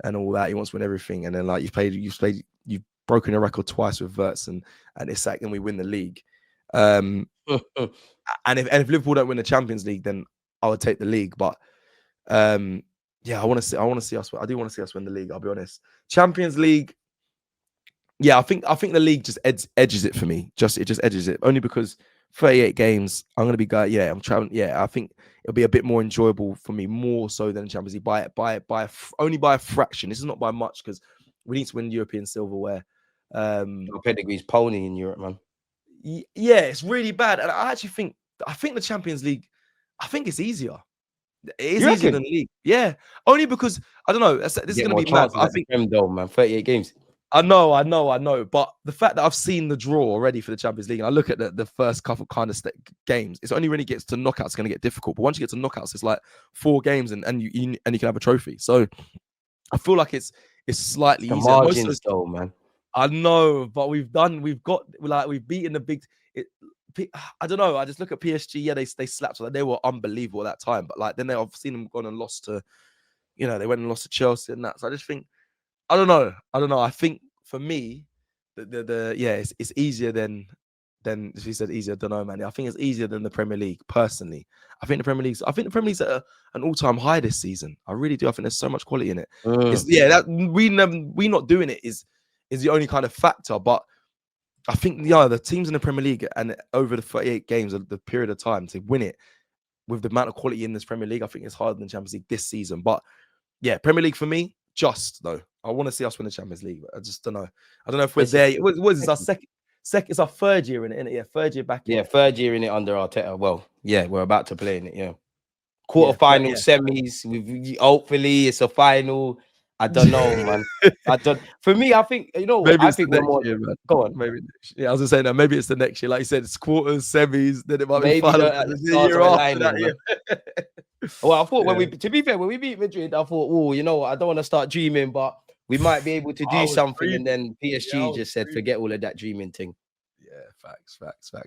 and all that. He wants to win everything. And then like you've broken a record twice with Wirtz and Isak, and we win the league. And if Liverpool don't win the Champions League, then I would take the league. But yeah, I want to see us. I do want to see us win the league. I'll be honest. Champions League. Yeah, I think the league just edges it for me. It just edges it only because 38 games. I'm gonna be I'm traveling. Yeah, I think it'll be a bit more enjoyable for me, more so than Champions League only by a fraction. This is not by much because we need to win European silverware. Our pedigree's pony in Europe, man. Yeah, it's really bad, and I think the Champions League. I think it's easier. It is easier than the league. Yeah, only because I don't know. This is gonna be mad. I think though, man. 38 games. I know. But the fact that I've seen the draw already for the Champions League, and I look at the first couple kind of games, it's only when it gets to knockouts it's going to get difficult. But once you get to knockouts, it's like 4 games and you can have a trophy. So I feel like it's slightly easier. Margins, though, man. I know, but we've beaten the big. I don't know. I just look at PSG. Yeah, they slapped. Like they were unbelievable at that time. But like then I've seen them gone and lost to, they went and lost to Chelsea and that. So I just think. I don't know. I think for me, it's easier than if he said easier. I don't know, man. I think it's easier than the Premier League. Personally, I think the Premier League's at an all-time high this season. I really do. I think there's so much quality in it. That we not doing it is the only kind of factor. But I think the teams in the Premier League and over the 38 games of the period of time to win it with the amount of quality in this Premier League, I think it's harder than Champions League this season. But yeah, Premier League for me. Just though, I want to see us win the Champions League. But I just don't know. I don't know if we're there. What is this? Our second? It's our third year in it, isn't it? Yeah, third year back. Yeah, third year in it under Arteta. Well, yeah, we're about to play in it. Yeah, quarterfinal, semis. Hopefully, it's a final. I don't know, man. For me, I think Maybe I think we're more. Year, man. Go on. Maybe. Yeah, I was just saying that. Maybe it's the next year. Like you said, it's quarters, semis. Then it might be final. The year after that. Yeah. Well, I thought to be fair, when we beat Madrid, I thought, I don't want to start dreaming, but we might be able to do something. And then PSG just said, forget all of that dreaming thing. Yeah, facts.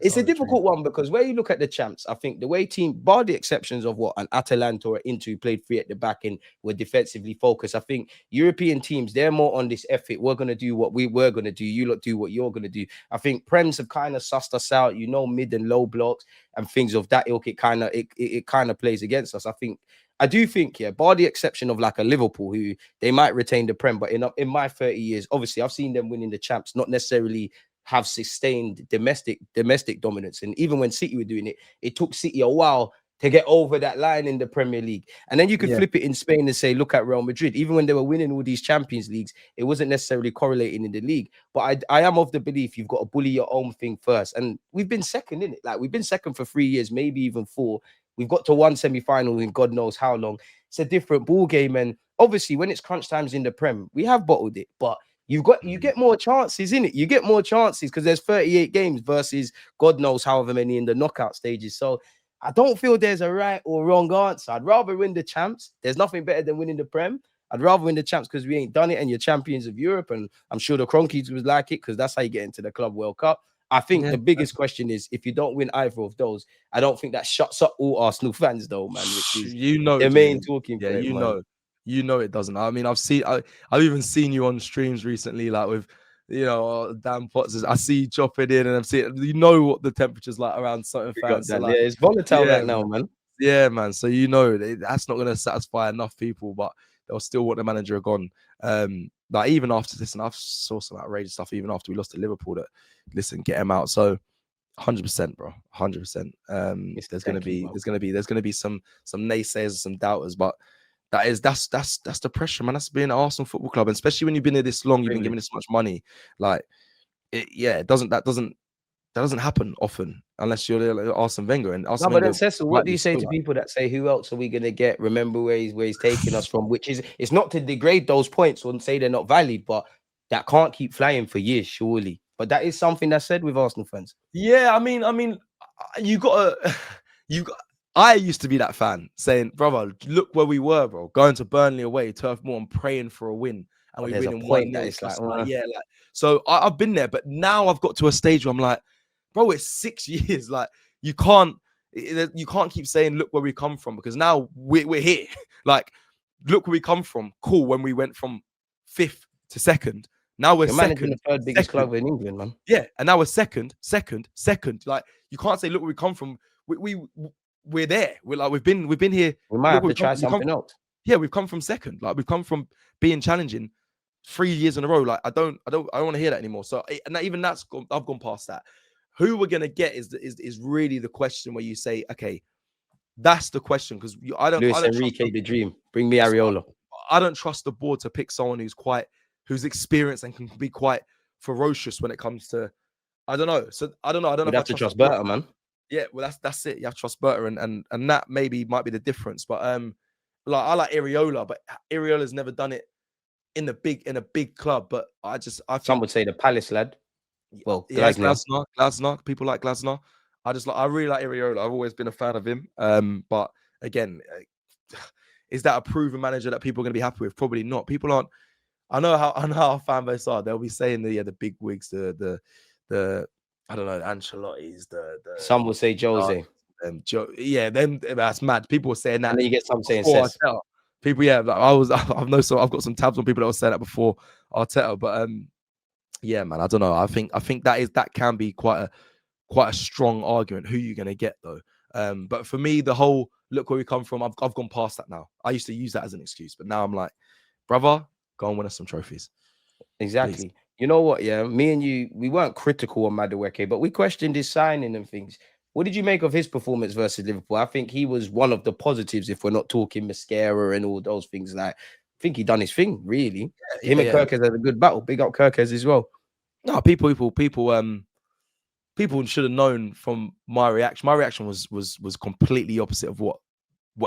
It's a difficult one because where you look at the champs, I think the way bar the exceptions of what an Atalanta or Inter played 3 at the back and were defensively focused. I think European teams, they're more on this effort. We're going to do what we were going to do. You lot do what you're going to do. I think Prems have kind of sussed us out, mid and low blocks and things of that ilk. It kind of plays against us. I do think, bar the exception of like a Liverpool who they might retain the Prem, but in my 30 years, obviously I've seen them winning the champs, not necessarily have sustained domestic dominance. And even when City were doing it, it took City a while to get over that line in the Premier League. And then you could flip it in Spain and say, look at Real Madrid. Even when they were winning all these Champions Leagues, it wasn't necessarily correlating in the league. But I am of the belief you've got to bully your own thing first. And we've been second in it. Like we've been second for 3 years, maybe even 4. We've got to one semi-final in God knows how long. It's a different ball game. And obviously when it's crunch times in the Prem, we have bottled it. But you get more chances in it. You get more chances because there's 38 games versus God knows however many in the knockout stages. So I don't feel there's a right or wrong answer. I'd rather win the champs. There's nothing better than winning the Prem. I'd rather win the champs because we ain't done it and you're champions of Europe. And I'm sure the Cronkies would like it because that's how you get into the Club World Cup. I think the biggest question is if you don't win either of those, I don't think that shuts up all Arsenal fans though, man. Which is the main talking point. It doesn't. I mean, I've even seen you on streams recently, like with, Dan Potts. I see you chopping in, and I'm seeing, what the temperature's like around certain fans. So it's volatile right now, man. Yeah, man. So that's not going to satisfy enough people, but they'll still want the manager gone. Like even after this, and I saw some outrageous stuff even after we lost to Liverpool. That get him out. So 100%, bro, 100%. There's going to be some naysayers and some doubters, but. That's the pressure, man. That's being an Arsenal Football Club, and especially when you've been here this long, you've been given this much money. Like, it doesn't happen often unless you're Arsene Wenger. And Arsene Wenger, but then Cecil, what do you say to people that say, "Who else are we gonna get?" Remember where he's taking us from, which is it's not to degrade those points or say they're not valid, but that can't keep flying for years, surely. But that is something that's said with Arsenal fans. Yeah, I mean, you got. I used to be that fan saying, brother, look where we were, bro. Going to Burnley away, Turf Moor, and praying for a win. And we win in 1-0. So I've been there, but now I've got to a stage where I'm like, bro, it's 6 years. Like, you can't keep saying, look where we come from, because now we're here. Like, look where we come from. Cool, when we went from 5th to 2nd. Now we're You're managing second. the third biggest Second. club in England, man. Yeah, and now we're second. Like, you can't say, look where we come from. We're there. We're like, we've been here. We might Look have where to try something else. Yeah, we've come from second. Like, we've come from being challenging 3 years in a row. Like, I don't want to hear that anymore. So, and even I've gone past that. Who we're gonna get is really the question where you say, okay, that's the question, because I don't Enrique, the dream. Bring me Areola. I don't trust the board to pick someone who's experienced and can be quite ferocious when it comes to. I don't know. So I don't know. You'd have to trust Berta, man. Yeah, well, that's it. You have to trust Berta, and that maybe might be the difference. But like, I like Areola, but Areola's never done it in a big club. But I think some would say the Palace lad. Well, yeah, Glasner. People like Glasner. I really like Areola. I've always been a fan of him. But again, is that a proven manager that people are going to be happy with? Probably not. People aren't. I know how our fan base are. They'll be saying the big wigs, the I don't know, the Ancelottis, the some will say Jose. Yeah, then that's mad. People were saying that, and then you get some saying Cecil. People, yeah, like I've got some tabs on people that were saying that before Arteta, but yeah, man, I don't know. I think that can be quite a strong argument. Who you're gonna get though? But for me, the whole look where we come from, I've gone past that now. I used to use that as an excuse, but now I'm like, brother, go and win us some trophies. Exactly. Please. You know what? Yeah, me and you, we weren't critical on Madueke, but we questioned his signing and things. What did you make of his performance versus Liverpool? I think he was one of the positives, if we're not talking mascara and all those things. Like, I think he done his thing, really. Him and Kirkes had a good battle. Big up Kirkes as well. No, people should have known from my reaction. My reaction was completely opposite of what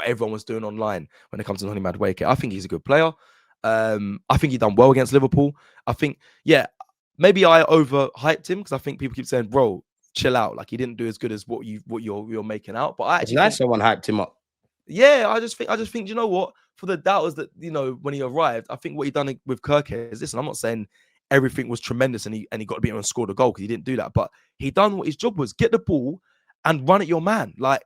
everyone was doing online when it comes to Noni Madueke. I think he's a good player. I think he done well against Liverpool. I think, yeah, maybe I overhyped him because I think people keep saying, bro, chill out. Like, he didn't do as good as what you're making out. But I actually think someone hyped him up. Yeah, I just think, you know what? For the doubters that, when he arrived, I think what he done with Kirkes, listen, I'm not saying everything was tremendous and he got to beat him and scored a goal, because he didn't do that. But he done what his job was: get the ball and run at your man. Like,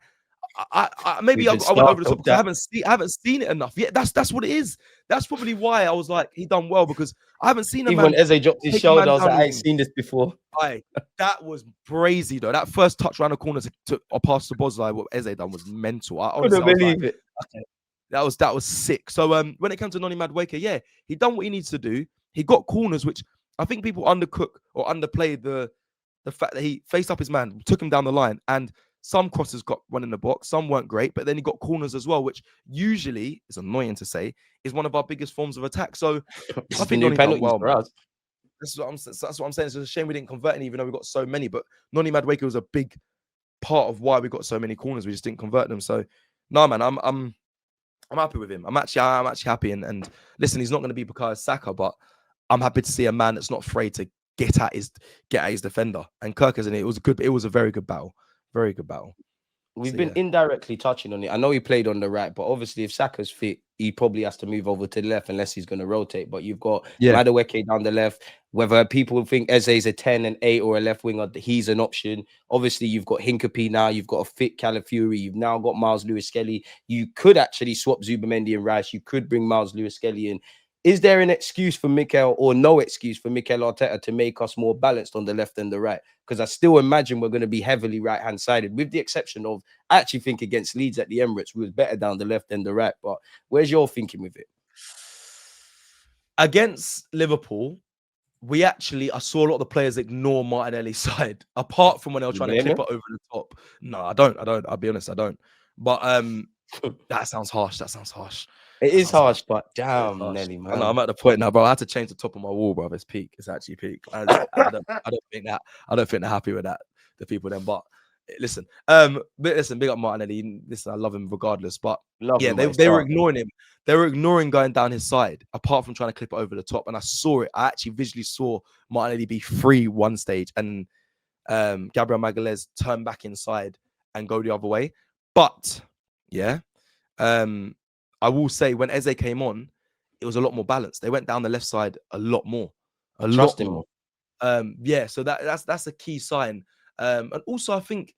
I maybe I went over the top because I haven't seen it enough. Yeah, that's what it is. That's probably why I was like, he done well, because I haven't seen him. Even when Eze dropped his shoulder, I was like, I ain't seen this before. That was crazy though. That first touch around the corner to pass the Bozai, what Eze done was mental. I couldn't believe it. Okay, that was sick. So when it comes to Noni Madueke, yeah, he done what he needs to do. He got corners, which I think people undercook or underplayed the fact that he faced up his man, took him down the line, and some crosses got one in the box, some weren't great, but then he got corners as well, which usually is annoying to say is one of our biggest forms of attack. So I think Noni done well, man. That's what I'm saying. It's a shame we didn't convert any, even though we got so many. But Noni Madueke was a big part of why we got so many corners. We just didn't convert them. So no, man, I'm happy with him. I'm actually happy. And listen, he's not going to be Bukayo Saka, but I'm happy to see a man that's not afraid to get at his defender. And Kirkes, and it was a very good battle. Very good battle. We've been indirectly touching on it. I know he played on the right, but obviously if Saka's fit, he probably has to move over to the left unless he's going to rotate. But you've got Madueke down the left. Whether people think Eze is a 10 and 8 or a left winger, he's an option. Obviously, you've got Hincapie now. You've got a fit Calafiori. You've now got Miles Lewis-Skelly. You could actually swap Zubamendi and Rice. You could bring Miles Lewis-Skelly in. Is there an excuse for Mikel, or no excuse for Mikel Arteta to make us more balanced on the left and the right? Because I still imagine we're going to be heavily right-hand sided, with the exception of, I actually think against Leeds at the Emirates, we was better down the left than the right. But where's your thinking with it? Against Liverpool, I saw a lot of the players ignore Martinelli's side, apart from when they were trying to clip it over the top. No, I don't. I'll be honest, I don't. But that sounds harsh. It is harsh, but damn, Nelly, man. I know, I'm at the point now, bro. I had to change the top of my wall, bro. It's peak. It's actually peak. I don't think they're happy with that, the people then. But listen, big up Martinelli. Listen, I love him regardless. But they were ignoring him. They were ignoring going down his side, apart from trying to clip it over the top. And I saw it. I actually visually saw Martinelli be free one stage, and Gabriel Magalhaes turn back inside and go the other way. But I will say, when Eze came on, it was a lot more balanced. They went down the left side a lot more. Trust him more. So that's a key sign. And also, I think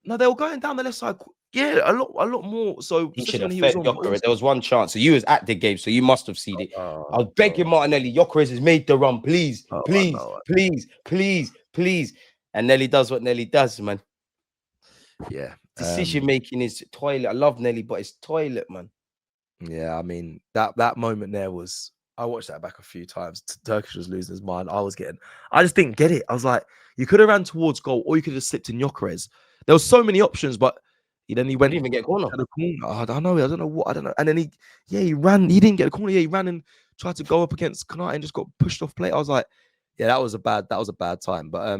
they were going down the left side Yeah, a lot more. So He especially should when have he was fed on. But Gyökeres. also, There was one chance. So you was at the game, so you must have seen it. I was begging Martinelli, Gyökeres has made the run. Please, I please, know. please, please, please. And Nelly does what Nelly does, man. Yeah. Decision making is toilet. I love Nelly, but it's toilet, man. Yeah, I mean that moment there was. I watched that back a few times. Turkish was losing his mind. I just didn't get it. I was like, you could have ran towards goal, or you could have slipped in Gyökeres. There was so many options, but then he He went didn't even get a corner. to the corner. I don't know what. I don't know. And then he ran. He didn't get a corner. Yeah, he ran and tried to go up against Kanate and just got pushed off play. I was like, yeah, that was a bad time. But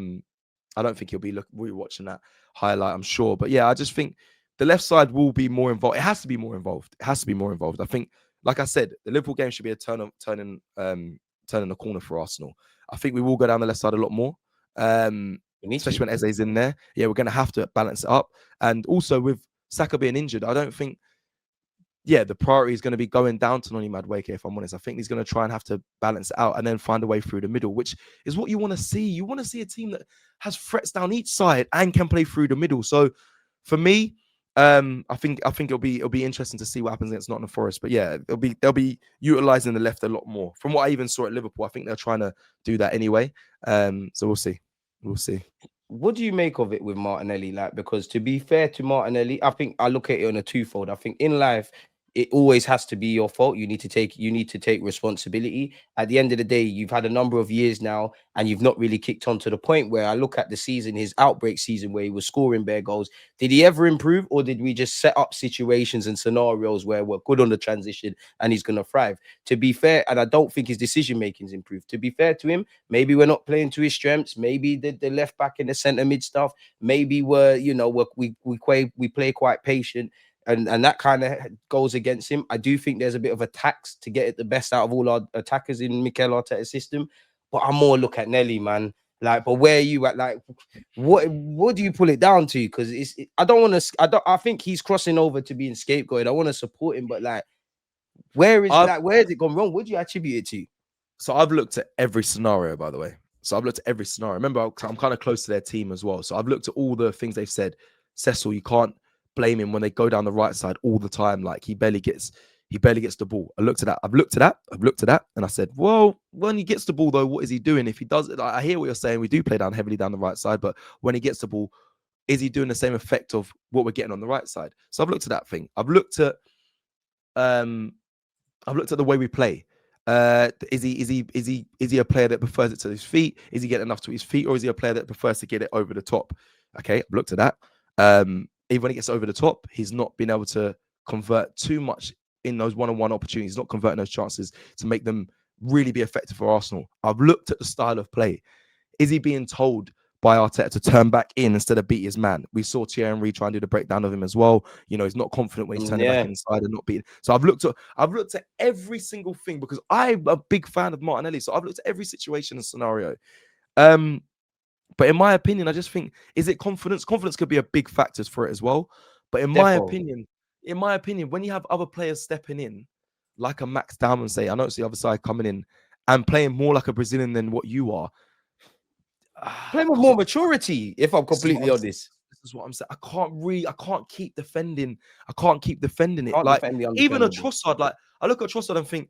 I don't think he'll be watching that highlight. I'm sure. But yeah, I just think the left side will be more involved. It has to be more involved. It has to be more involved. I think, like I said, the Liverpool game should be a turning the corner for Arsenal. I think we will go down the left side a lot more, especially when Eze's in there. Yeah, we're going to have to balance it up. And also with Saka being injured, I don't think, the priority is going to be going down to Noni Madueke, if I'm honest. I think he's going to try and have to balance it out and then find a way through the middle, which is what you want to see. You want to see a team that has threats down each side and can play through the middle. So for me, I think it'll be interesting to see what happens against Nottingham Forest. But yeah, they'll be utilizing the left a lot more. From what I even saw at Liverpool, I think they're trying to do that anyway. So we'll see. What do you make of it with Martinelli? Like, because to be fair to Martinelli, I think I look at it on a twofold. I think in life, it always has to be your fault. You need to take responsibility. At the end of the day, you've had a number of years now, and you've not really kicked on to the point where I look at the season, his outbreak season, where he was scoring bare goals. Did he ever improve, or did we just set up situations and scenarios where we're good on the transition and he's going to thrive? To be fair, and I don't think his decision making's improved. To be fair to him, maybe we're not playing to his strengths. Maybe the left back and the centre mid stuff. Maybe we play quite patient. And that kind of goes against him. I do think there's a bit of a tax to get the best out of all our attackers in Mikel Arteta's system. But I'm more look at Nelly, man. Like, but where are you at? Like, what do you pull it down to? Because I think he's crossing over to being scapegoated. I want to support him, but like, where has it gone wrong? What do you attribute it to? So I've looked at every scenario, by the way. So I've looked at every scenario. Remember, I'm kind of close to their team as well. So I've looked at all the things they've said. Cecil, you can't blame him when they go down the right side all the time. Like he barely gets the ball. I've looked at that, and I said, well, when he gets the ball though, what is he doing? If he does it, I hear what you're saying. We do play heavily down the right side, but when he gets the ball, is he doing the same effect of what we're getting on the right side? So I've looked at that thing. I've looked at the way we play. Is he a player that prefers it to his feet? Is he getting enough to his feet, or is he a player that prefers to get it over the top? Okay, I've looked at that. Even when he gets over the top, he's not been able to convert too much in those one-on-one opportunities. He's not converting those chances to make them really be effective for Arsenal. I've looked at the style of play. Is he being told by Arteta to turn back in instead of beat his man? We saw Thierry Henry try and do the breakdown of him as well. You know, he's not confident when he's turning back inside and not beating. So I've looked at every single thing because I'm a big fan of Martinelli. So I've looked at every situation and scenario. But in my opinion, I just think, is it confidence? Confidence could be a big factor for it as well. But in my opinion, when you have other players stepping in, like a Max Diamond, say, I know it's the other side coming in and playing more like a Brazilian than what you are. Playing with more maturity, if I'm completely honest. This is what I'm saying. I can't keep defending. I can't keep defending it. Like even a Trossard, like I look at Trossard and think,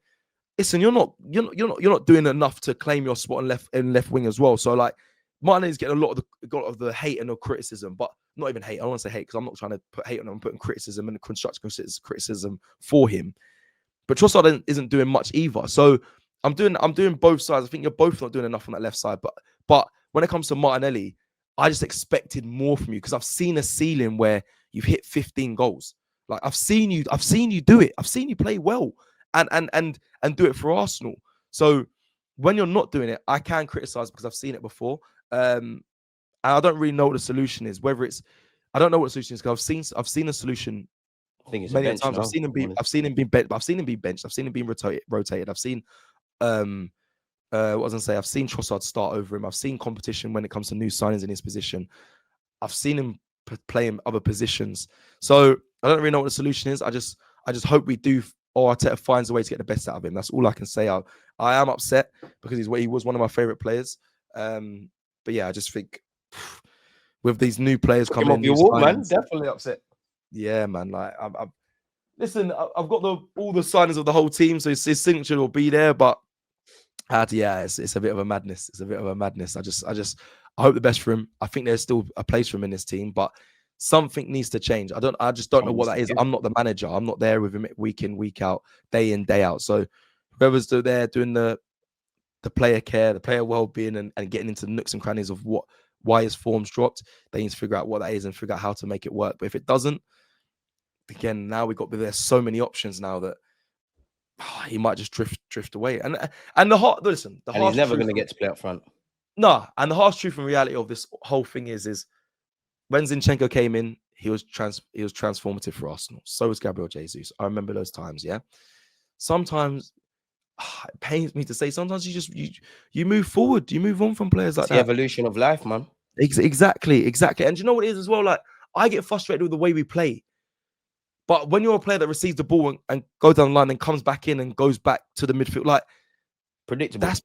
listen, you're not doing enough to claim your spot in left wing as well. So like Martinelli's getting a lot of the hate and the criticism, but not even hate. I don't want to say hate because I'm not trying to put hate on him. I'm putting criticism and constructive criticism for him. But Trossard isn't doing much either. So I'm doing both sides. I think you're both not doing enough on that left side. But when it comes to Martinelli, I just expected more from you because I've seen a ceiling where you've hit 15 goals. Like I've seen you do it. I've seen you play well and do it for Arsenal. So when you're not doing it, I can criticize because I've seen it before. And I don't really know what the solution is. I don't know what the solution is because I've seen a solution. I think it's many times. I've seen him be benched. I've seen him being rotated. I've seen I've seen Trossard start over him. I've seen competition when it comes to new signings in his position. I've seen him play in other positions. So I don't really know what the solution is. I just hope we do, or Arteta finds a way to get the best out of him. That's all I can say. I am upset because he was one of my favorite players. But yeah, I just think with these new players coming in, man, definitely upset. Yeah, man. Like, listen, I've got all the signings of the whole team, so his signature will be there. But yeah, it's a bit of a madness. It's a bit of a madness. I hope the best for him. I think there's still a place for him in this team, but something needs to change. I just don't know what that is. I'm not the manager. I'm not there with him week in, week out, day in, day out. So whoever's there doing the player care, the player well-being, and getting into the nooks and crannies of why his form's dropped, they need to figure out what that is and figure out how to make it work. But if it doesn't, again, now there's so many options now that he might just drift away. And he's never going to get to play up front. No, and the harsh truth and reality of this whole thing is when Zinchenko came in, he was transformative for Arsenal. So was Gabriel Jesus. I remember those times. Yeah, sometimes it pains me to say. Sometimes you move forward, you move on from players like that. The evolution of life, man. Exactly. And you know what it is as well? Like, I get frustrated with the way we play. But when you're a player that receives the ball and goes down the line and comes back in and goes back to the midfield, like, predictable. That's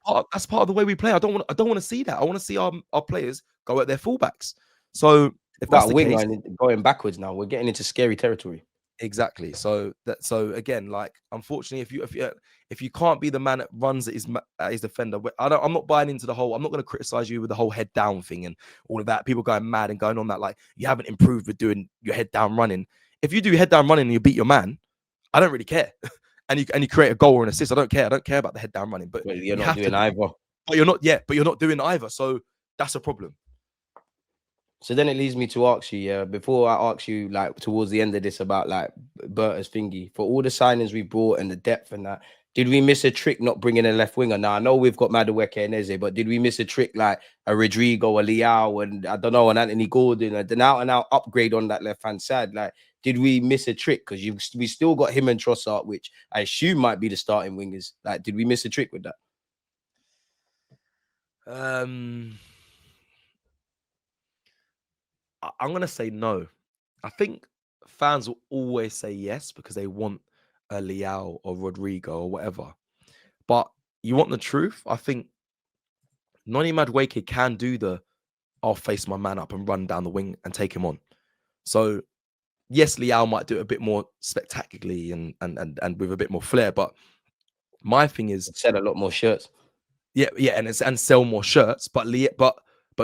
part of the way we play. I don't want to see that. I want to see our players go at their fullbacks. So if that's the case, going backwards now, we're getting into scary territory. Exactly. So again, like, unfortunately, if you can't be the man that runs at his defender, I'm not buying into the whole. I'm not going to criticize you with the whole head down thing and all of that. People going mad and going on that, like, you haven't improved with doing your head down running. If you do head down running and you beat your man, I don't really care. And you create a goal or an assist, I don't care. I don't care about the head down running. But you're not doing either. But you're not doing either. So that's a problem. So then it leads me to ask you, before I ask you, like, towards the end of this about, like, Berta's thingy, for all the signings we brought and the depth and that, did we miss a trick not bringing a left winger? Now, I know we've got Madueke and Eze, but did we miss a trick like a Rodrigo, a Leao, and I don't know, an Anthony Gordon, an out-and-out upgrade on that left-hand side? Like, did we miss a trick? Because we still got him and Trossard, which I assume might be the starting wingers. Like, did we miss a trick with that? I'm going to say no. I think fans will always say yes because they want a Leao or Rodrigo or whatever. But you want the truth? I think Noni Madueke can do I'll face my man up and run down the wing and take him on. So yes, Leao might do it a bit more spectacularly and with a bit more flair. But my thing is, sell a lot more shirts. Yeah, and sell more shirts. But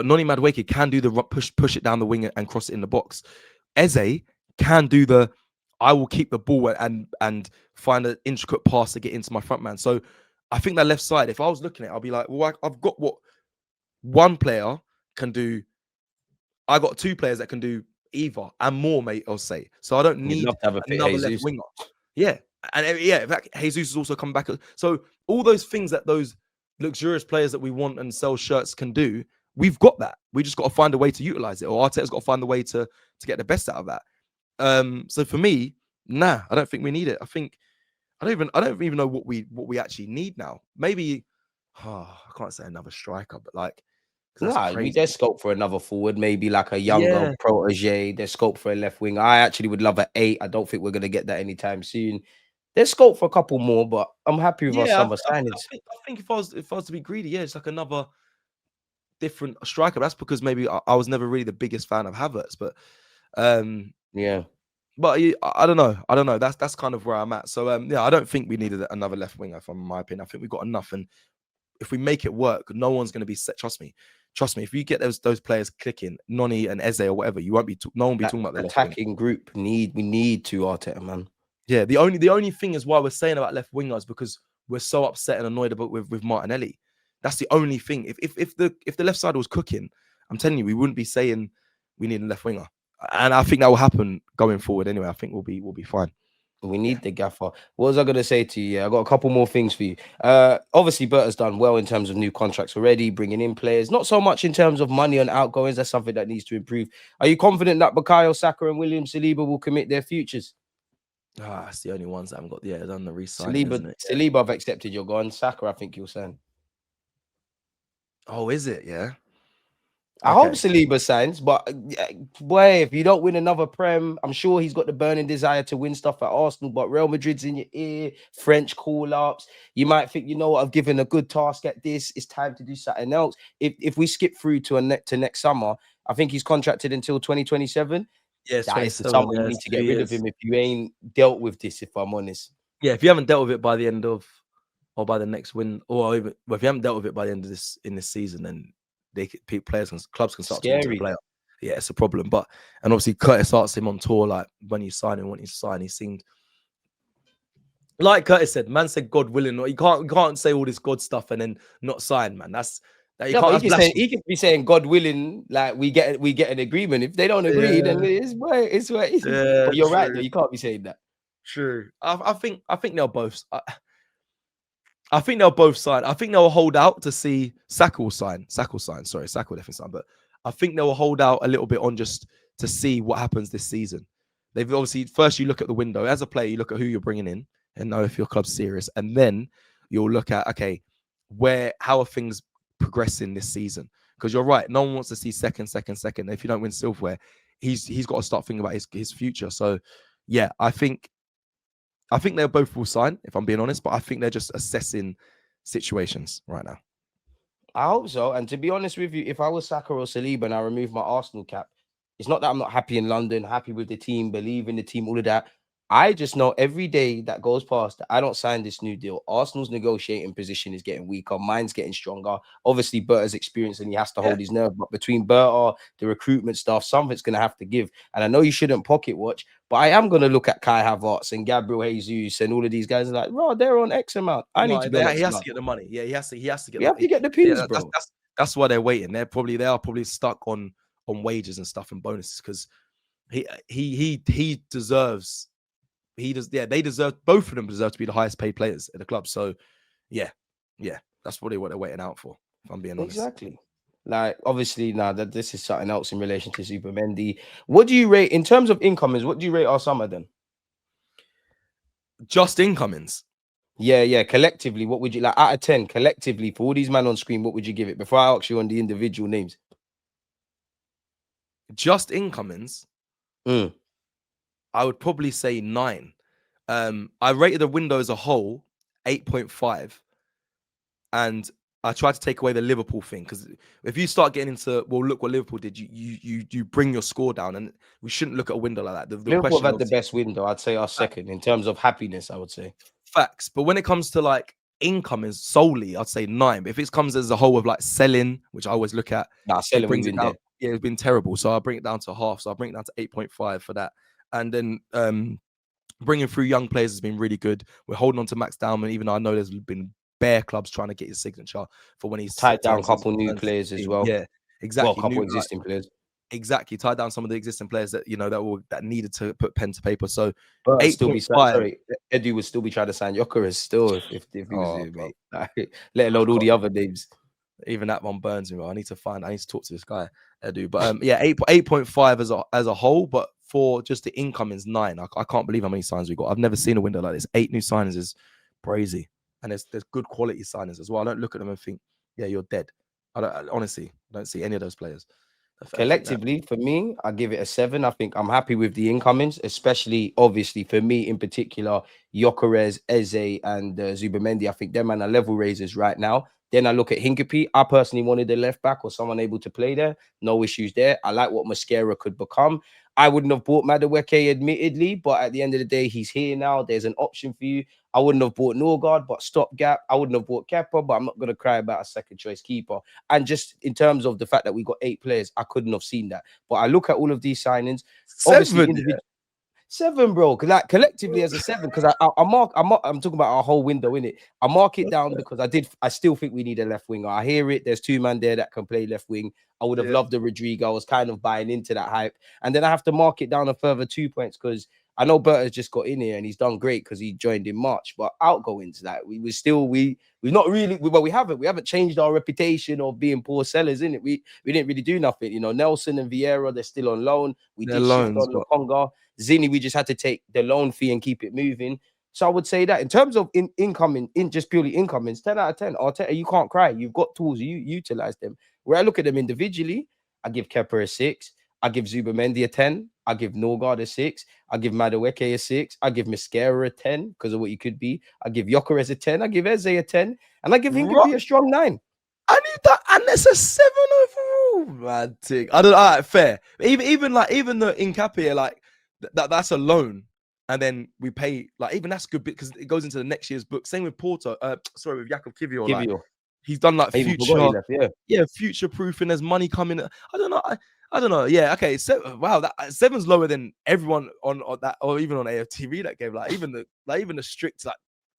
Noni Madueke can do the push it down the wing and cross it in the box. Eze can do I will keep the ball and find an intricate pass to get into my front man. So I think that left side, if I was looking at it, I'll be like, well, I've got what one player can do. I got two players that can do either and more, mate, I'll say. So I don't need another left winger. Yeah. And yeah, in fact, Jesus is also coming back. So all those things that those luxurious players that we want and sell shirts can do, we've got that. We just got to find a way to utilize it, or Arteta's got to find a way to get the best out of that. So for me, nah, I don't think we need it. I don't even know what we actually need now. Maybe I can't say another striker, but like, there's scope for another forward, maybe like a younger protege. There's scope for a left wing. I actually would love an 8. I don't think we're gonna get that anytime soon. There's scope for a couple more, but I'm happy with our summer signings. I think if I was to be greedy, it's like another different striker. That's because maybe I was never really the biggest fan of Havertz, but yeah. But I don't know. That's kind of where I'm at. So yeah, I don't think we needed another left winger, from my opinion. I think we got enough, and if we make it work, no one's going to be set. Trust me. If you get those players clicking, Noni and Eze or whatever, you won't be. No one will be talking about the attacking group. We need to Arteta, man. Yeah, the only thing is why we're saying about left wingers, because we're so upset and annoyed about with Martinelli. That's the only thing. If the left side was cooking, I'm telling you, we wouldn't be saying we need a left winger. And I think that will happen going forward anyway. I think we'll be fine. We need the gaffer. What was I going to say to you? I got a couple more things for you. Obviously, Berta's done well in terms of new contracts already, bringing in players. Not so much in terms of money and outgoings. That's something that needs to improve. Are you confident that Bukayo Saka and William Saliba will commit their futures? That's the only ones that haven't got done the re-signing. Saliba, I've accepted you're gone. Saka, I think you'll sign. Oh, is it? Yeah. I hope Saliba signs, but boy, if you don't win another Prem, I'm sure he's got the burning desire to win stuff at Arsenal, but Real Madrid's in your ear, French call-ups. You might think, you know what, I've given a good task at this. It's time to do something else. If we skip through to next summer, I think he's contracted until 2027. Yeah, it's That is 27. someone Yeah, you need it's to 2 get rid of years. him if you ain't dealt with this, if I'm honest. Yeah, if you haven't dealt with it by the end of, or by the next win, or even, well, if you haven't dealt with it by the end of this season, then players and clubs can start talking to the Scary. player. Yeah, it's a problem. But and obviously Curtis asked him on tour, like when you sign him, when you sign, he seemed like Curtis said, man said God willing, or you can't say all this God stuff and then not sign, man. That's that you No, can't. but That's blasphemy. he could be saying, God willing, like we get an agreement. If they don't agree, then it's where it is. Yeah, But you're right, true. though. You can't be saying that. True. I think they'll both. I think they'll both sign. I think they'll hold out to see Saka will sign. Saka will sign. Sorry, Saka will definitely sign. But I think they'll hold out a little bit on just to see what happens this season. They've obviously first you look at the window as a player. You look at who you're bringing in and know if your club's serious, and then you'll look at okay, how are things progressing this season? Because you're right. No one wants to see second. If you don't win silverware, he's got to start thinking about his future. So yeah, I think they both will sign, if I'm being honest, but I think they're just assessing situations right now. I hope so. And to be honest with you, if I was Saka or Saliba and I remove my Arsenal cap, it's not that I'm not happy in London, happy with the team, believe in the team, all of that. I just know every day that goes past that I don't sign this new deal. Arsenal's negotiating position is getting weaker. Mine's getting stronger. Obviously, Berta's experienced and he has to hold his nerve. But between Berta, the recruitment stuff, something's going to have to give. And I know you shouldn't pocket watch, but I am going to look at Kai Havertz and Gabriel Jesus and all of these guys and like, bro, they're on X amount. I need to be on X He has amount. to get the money. Yeah, he has to get. We have to get the pins, bro. That's why they're waiting. They are probably stuck on wages and stuff and bonuses because he deserves. He does. Yeah, they deserve. Both of them deserve to be the highest paid players at the club. So, yeah, that's probably what they're waiting out for. If I'm being honest. Exactly. Like obviously now that this is something else in relation to Zubimendi. What do you rate in terms of incomings? What do you rate our summer then? Just incomings. Yeah. Collectively, what would you like out of 10? Collectively, for all these men on screen, what would you give it? Before I ask you on the individual names, just incomings. I would probably say 9. I rated the window as a whole 8.5, and I tried to take away the Liverpool thing because if you start getting into, well, look what Liverpool did, you bring your score down, and we shouldn't look at a window like that. The Liverpool question have had the best window. I'd say our second in terms of happiness. I would say facts, but when it comes to like incomings solely, I'd say 9. But if it comes as a whole of like selling, which I always look at, selling brings it down. there. Yeah, it's been terrible, so I'll bring it down to half. So I'll bring it down to 8.5 for that, and then bringing through young players has been really good. We're holding on to Max Dowman, even though I know there's been bare clubs trying to get his signature for when he's tied down a couple new players as well. Yeah, exactly. Well, a couple existing players. Exactly, tied down some of the existing players that that needed to put pen to paper. So but still be sorry, Edu would still be trying to sign Gyökeres still if he was mate. Let alone all the other names. Even that one burns me. I need to talk to this guy, Edu. But yeah, 8.5 as a whole. But for just the incomings, 9. I can't believe how many signings we got. I've never seen a window like this. 8 new signings is crazy, and there's good quality signings as well. I don't look at them and think, yeah, you're dead. Honestly don't see any of those players. Collectively, for me, I give it a 7. I think I'm happy with the incomings, especially obviously for me in particular, Gyökeres, Eze, and Zubimendi. I think them man are level raisers right now. Then I look at Hincapie. I personally wanted a left back or someone able to play there. No issues there. I like what Mosquera could become. I wouldn't have bought Madueke, admittedly, but at the end of the day, he's here now. There's an option for you. I wouldn't have bought Norgard, but stopgap. I wouldn't have bought Kepa, but I'm not going to cry about a second choice keeper. And just in terms of the fact that we got 8 players, I couldn't have seen that. But I look at all of these signings. 7, bro. Like collectively as a 7, because I'm talking about our whole window in it. I mark it down because I still think we need a left winger. I hear it. There's 2 men there that can play left wing. I would have loved the Rodrigo. I was kind of buying into that hype. And then I have to mark it down a further 2 points because I know Berta's just got in here and he's done great because he joined in March. But outgoings, that we haven't changed our reputation of being poor sellers, innit? We didn't really do nothing. Nelson and Vieira, they're still on loan. We did shift on Lokonga. Zini, we just had to take the loan fee and keep it moving. So I would say that in terms of incoming, just purely incomings, 10 out of 10. Arteta, you can't cry. You've got tools. You utilize them. Where I look at them individually, I give Kepa a 6. I give Zubimendi a 10. I give Norgard a 6. I give Madueke a 6. I give Mosquera a 10 because of what he could be. I give Gyökeres a 10. I give Eze a 10. And I give Hincapie a strong 9. I need that, and it's a 7 overall, man. I don't. All right, fair. Even the Nkapia, like that's a loan, and then we pay. Like even that's good because it goes into the next year's book. Same with Porto. Sorry, with Jakub Kivior. Like he's done like I even forgot he left, yeah, future proofing. There's money coming. I don't know. I don't know. Yeah, okay. Wow, that 7's lower than everyone on that, or even on AFTV that gave even the strict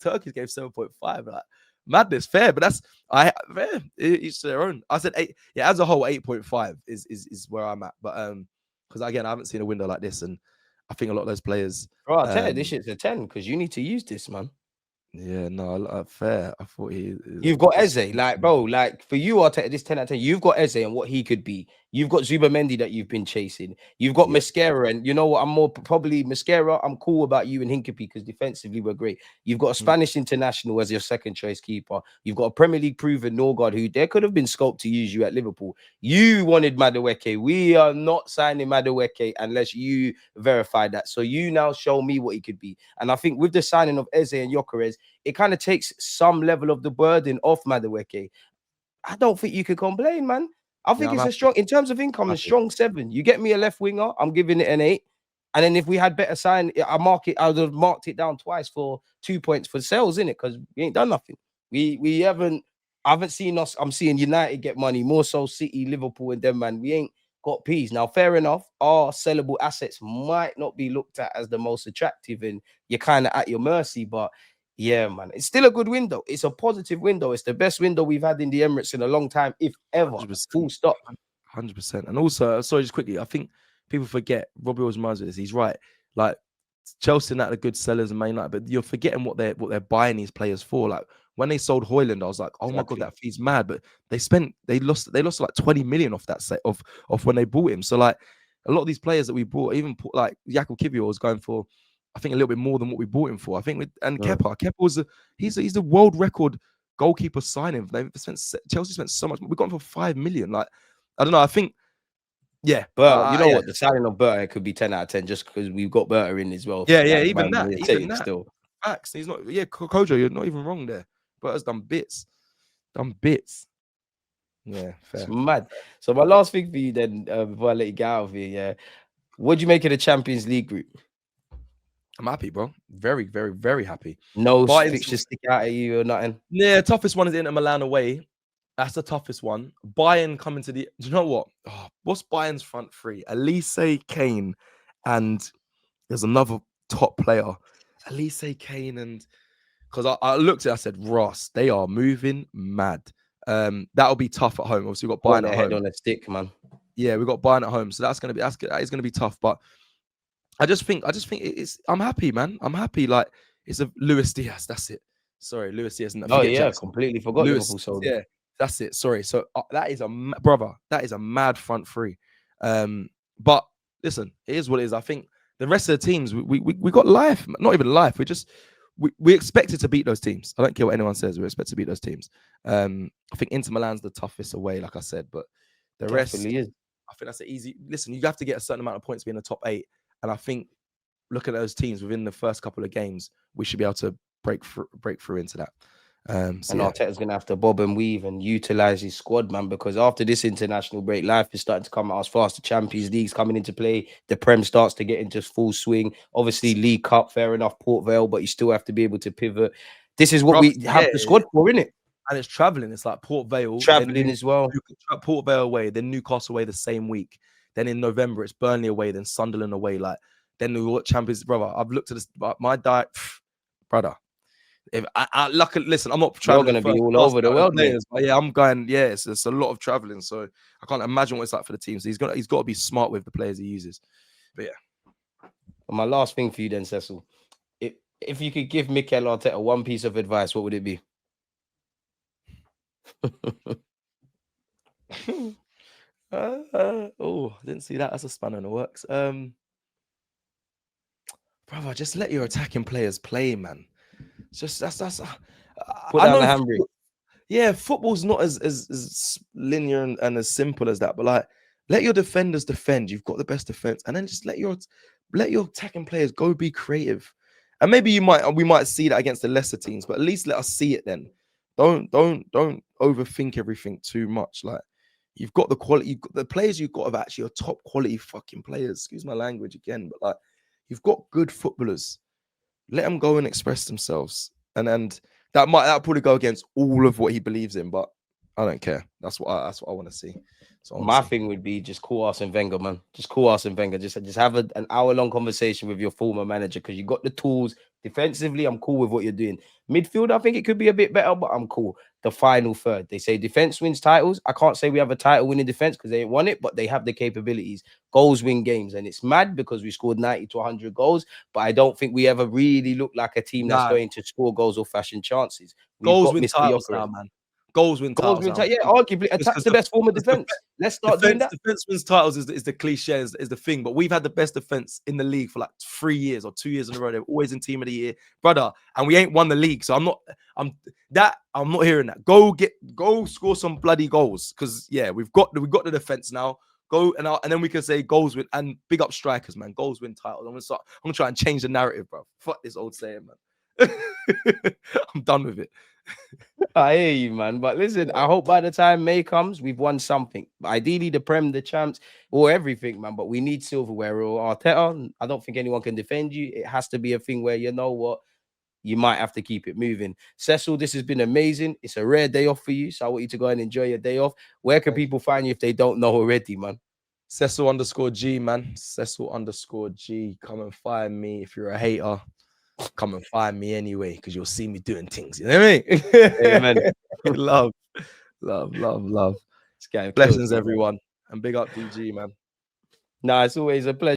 Turkish gave 7.5. Like madness, fair, but that's fair. Each to their own. I said 8. Yeah, as a whole, 8.5 is where I'm at. But because again, I haven't seen a window like this, and I think a lot of those players. Bro, I'll tell you, this shit's a 10 because you need to use this, man. Yeah, no, fair. I thought you've got Eze, like, bro, like for you, I'll take this 10 out of 10. You've got Eze and what he could be. You've got Zubamendi that you've been chasing. You've got Mascara, and you know what? I'm more probably Mascara. I'm cool about you and Hinkapie because defensively we're great. You've got a Spanish international as your second choice keeper. You've got a Premier League proven Norgard who there could have been scoped to use you at Liverpool. You wanted Madueke. We are not signing Madueke unless you verify that. So you now show me what he could be. And I think with the signing of Eze and Gyökeres, it kind of takes some level of the burden off Madueke. I don't think you could complain, man. I think it's a strong, in terms of income, a strong 7. You get me a left winger, I'm giving it an 8. And then if we had better sign, I would have marked it down twice for 2 points for sales, innit? Because we ain't done nothing. I haven't seen us. I'm seeing United get money, more so City, Liverpool, and them, man. We ain't got peas. Now, fair enough, our sellable assets might not be looked at as the most attractive, and you're kind of at your mercy, but yeah, man, it's still a good window. It's a positive window. It's the best window we've had in the Emirates in a long time, if ever. 100%. Full stop. 100%. And also, sorry, just quickly, I think people forget. Robbie always reminds me of this. He's right. Like Chelsea and that are good sellers and Man United, but you're forgetting what they're buying these players for. Like when they sold Højlund, I was like, oh my god, that fee's mad. But they lost like 20 million off that set of when they bought him. So like a lot of these players that we bought, even like Jakub Kivior was going for, I think a little bit more than what we bought him for. I think Kepa was he's the world record goalkeeper signing. Chelsea spent so much. We got him for 5 million. Like I don't know. I think but you know what? The signing of Berta could be 10 out of 10 just because we've got Berta in as well. Yeah, even that. Still. Facts. He's not. Yeah, Kojo, you're not even wrong there. Berta's done bits. Yeah, fair. It's mad. So my last thing for you then, before I let you get out of here, yeah. What do you make of the Champions League group? I'm happy, bro. Very, very, very happy. No fixtures stick out at you or nothing. Yeah, toughest one is Inter Milan away. That's the toughest one. Bayern coming to the. Do you know what? What's Bayern's front three? Elise, Kane, and there's another top player. Elise, Kane, and because I looked at it, I said, Ross, they are moving mad. That'll be tough at home. Obviously, we've got Bayern at home. Head on a stick, man. Yeah, we've got Bayern at home, so that is gonna be tough. But I just think it's. I'm happy, man. I'm happy. Like it's a Luis Diaz. That's it. Sorry, Luis Diaz. Oh yeah, Jackson. Completely forgot. Luis, yeah, that's it. Sorry. So that is that is a mad front three. But listen, it is what it is. I think the rest of the teams we got life. Not even life. We expected to beat those teams. I don't care what anyone says. We expect to beat those teams. I think Inter Milan's the toughest away, like I said, but the rest is. I think that's an easy. Listen, you have to get a certain amount of points to be in the top 8. And I think looking at those teams within the first couple of games, we should be able to break through into that. And Arteta's going to have to bob and weave and utilize his squad, man, because after this international break, life is starting to come out as fast. The Champions League's coming into play. The Prem starts to get into full swing. Obviously, League Cup, fair enough, Port Vale, but you still have to be able to pivot. This is what we have the squad for, innit? And it's traveling. It's like Port Vale. Traveling as well. Port Vale away, then Newcastle away the same week. Then in November, it's Burnley away, then Sunderland away. Like, then we got Champions, brother. I've looked at this, my diet, brother. If I luckily listen, I'm not traveling. You're going to be all over the world, mate. Yeah, I'm going. Yeah, it's a lot of traveling, so I can't imagine what it's like for the team. So he's got to be smart with the players he uses. But yeah. And my last thing for you, then, Cecil, if you could give Mikel Arteta one piece of advice, what would it be? Didn't see that as a spanner in the works. Brother, just let your attacking players play, man. Just that's put down the handbrake. Yeah, football's not as linear and as simple as that, but like let your defenders defend. You've got the best defense, and then just let your attacking players go be creative. And maybe we might see that against the lesser teams, but at least let us see it then. don't overthink everything too much. Like, you've got the quality, you've got the players you've got of actually are top quality fucking players. Excuse my language again, but like, you've got good footballers. Let them go and express themselves, and that probably go against all of what he believes in, but I don't care. That's what I want to see. So My thing would be just call Arsene Wenger, man. Just call Arsene Wenger. Just have an hour-long conversation with your former manager, because you got the tools. Defensively, I'm cool with what you're doing. Midfield, I think it could be a bit better, but I'm cool. The final third, they say defense wins titles. I can't say we have a title winning defense because they ain't won it, but they have the capabilities. Goals win games, and it's mad because we scored 90 to 100 goals, but I don't think we ever really look like a team that's going to score goals or fashion chances. Goals win titles now, man. Goals win titles. Yeah, arguably attack's the best form of defense. Let's start doing that. Defense wins titles is the cliche, is the thing. But we've had the best defense in the league for like 3 years or 2 years in a row. They're always in team of the year, brother. And we ain't won the league, so I'm not hearing that. Go score some bloody goals, because yeah, we've got the defense now. Go and then we can say goals win, and big up strikers, man. Goals win titles. I'm gonna try and change the narrative, bro. Fuck this old saying, man. I'm done with it. I hear you, man. But listen, I hope by the time May comes, we've won something. Ideally, the Prem, the champs, or everything, man. But we need silverware. Or Arteta, I don't think anyone can defend you. It has to be a thing where, you know what, you might have to keep it moving. Cecil, this has been amazing. It's a rare day off for you, so I want you to go and enjoy your day off. Where can people find you if they don't know already, man? Cecil_G, man. Cecil_G. Come and find me. If you're a hater, come and find me anyway, because you'll see me doing things. You know what I mean? Amen. Love. Blessings, everyone. And big up DG, man. Nah, it's always a pleasure.